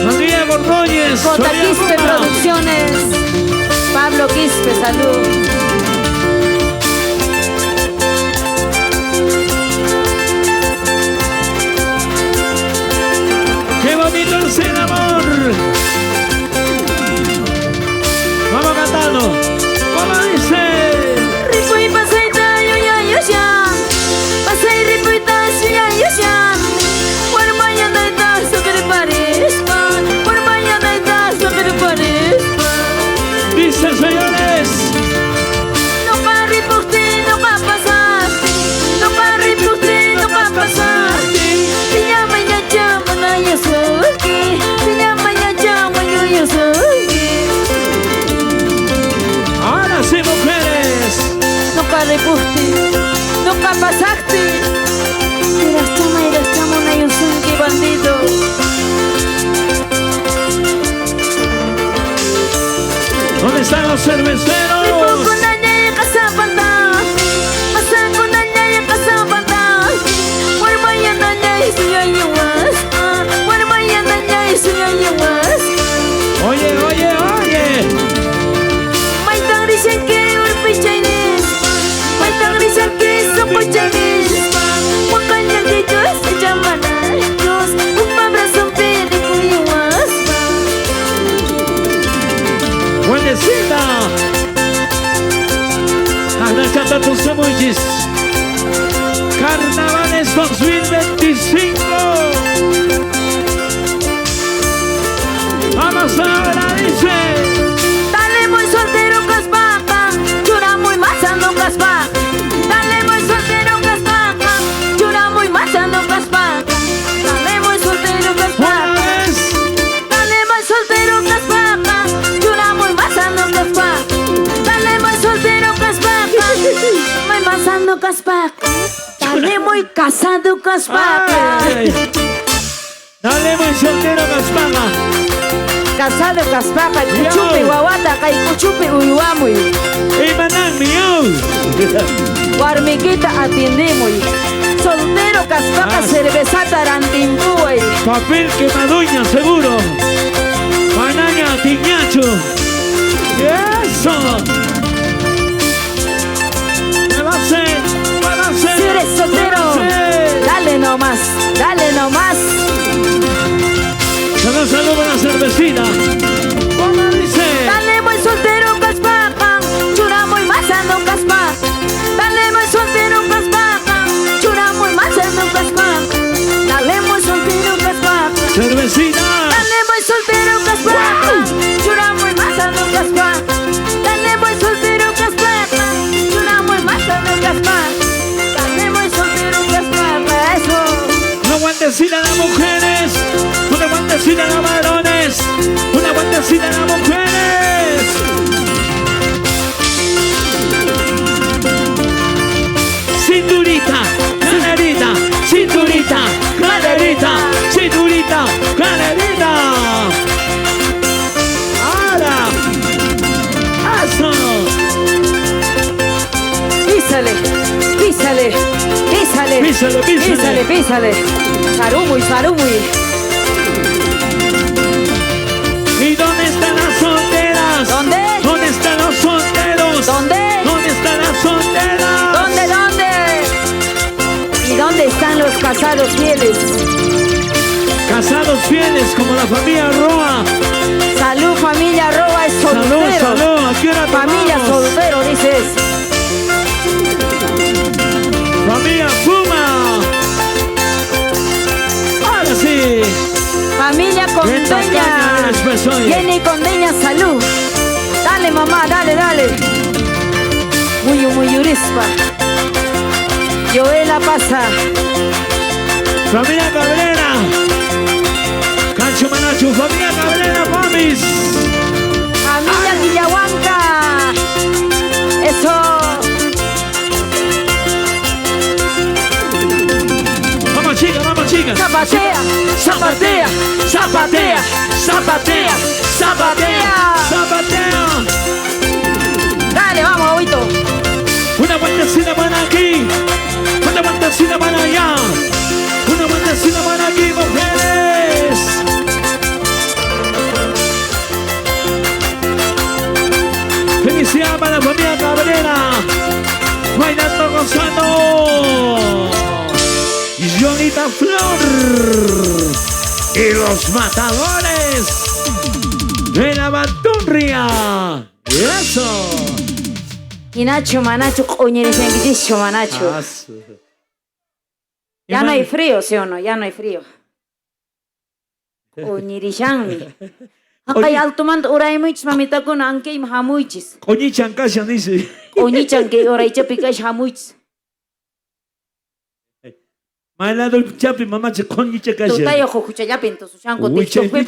María Gordóñez, J. Quispe Producciones. Pablo Quispe, salud. ¡Qué bonito es el amor! Vamos cantando. ¿Cómo dice? Ripuy pasaita yo ya. Pasay ripuy tas ya. Por mañana estás so que te parezca. Por mañana estás so que te parezca. Dice, señores. No parri por ti, no va a pasar. No parri por ti, no va a pasar. Te llama na yo soy. Te llama yo soy. Ahora sí, mujeres. No parri por ti, no va a pasarte. Eras chama na yo soy, qué bandido. ¿Dónde están los cerveceros? Oye, oye, oye. Maitang dicen que urpi Chinese. Maitang dicen que sopo Chinese. Wakanya dito sa Dios. Umabrazo pede kuyuwas. Buenecita. Agachata tus emojis. Carnavales 2025. Vamos ahora, dice. Dale muy soltero caspaca. Llora muy masando caspaca. Dale muy soltero caspaca. Llora muy masando caspaca. Dale muy soltero caspaca. Dale muy soltero caspaca. Llora muy masando caspaca. Dale muy soltero caspaca. Muy masando caspaca. Dale muy casado caspaca. Dale muy soltero caspaca. Casado caspaca. Kuchupi wawata kay kuchupi uyuamoy. Imanang niyo. Guarmiquita atendemos. Soltero caspaca cervezata rantimbuey. Papel quemaduña seguro. Panaña tiñacho. Eso. Me va a hacer. Si eres soltero, dale nomás, dale nomás. Salud con la cervecita. ¿Cómo dice? Dale muy soltero caspaca. Chura muy masando caspaca. Dale muy soltero caspaca. Chura muy masando caspaca. Dale muy soltero caspaca. Cervecita. Dale muy soltero caspaca. Chura muy masando caspaca. Dale muy soltero caspaca. Chura muy masando caspaca. Dale muy soltero caspaca. Eso. Una guantecita de mujeres. Una guantecita de varones. Una guantecita de mujeres. Cinturita, calerita, cinturita, calerita, cinturita, calerita. Ahora. Eso. Písale, písale, písale, Písale, písale. písale, písale. Sarumuy, sarumuy. ¿Y dónde están las solteras? ¿Dónde? ¿Dónde están los solteros? ¿Dónde? ¿Dónde están las solteras? ¿Dónde, dónde? ¿Y dónde están los casados fieles? Casados fieles como la familia Roa. Salud, familia Roa es Salud, soltero. salud. ¿A qué hora Familia tomamos? soltero, dices. Familia Puma. Ahora sí. Familia Condeña. Jenny Condeña, salud. Dale, mamá, dale, dale. Muy yurispa. Joela pasa. Familia Cabrera. Cancho Manacho. Familia Cabrera, mamis. Familia Villahuanca. Eso. Vamos chicas, vamos chicas. Zapatea, zapatea, zapatea, zapatea, zapatea. Zapatea. Dale, vamos, Abuito. Una vueltecita para aquí. Una vueltecita para allá. Una vueltecita para aquí, mujeres. Sonia Cabrera, bailando gozando. Jonita Flor y los matadores de la bandurria. Eso. Y Nacho, Manacho, oñere sanguitillo, Manacho. Ya no hay frío, ¿sí o no? Ya no hay frío. Oñere shangmi. Acá alto mando oray muchis mamita con anque y hamuichis. Oñi Chancashan dice. Oñi chanque oray chapica hamuichis. Mailado el chapi mamá se coñi Chancashan. Totayo jojucha ya pinto su chango Uy, te chope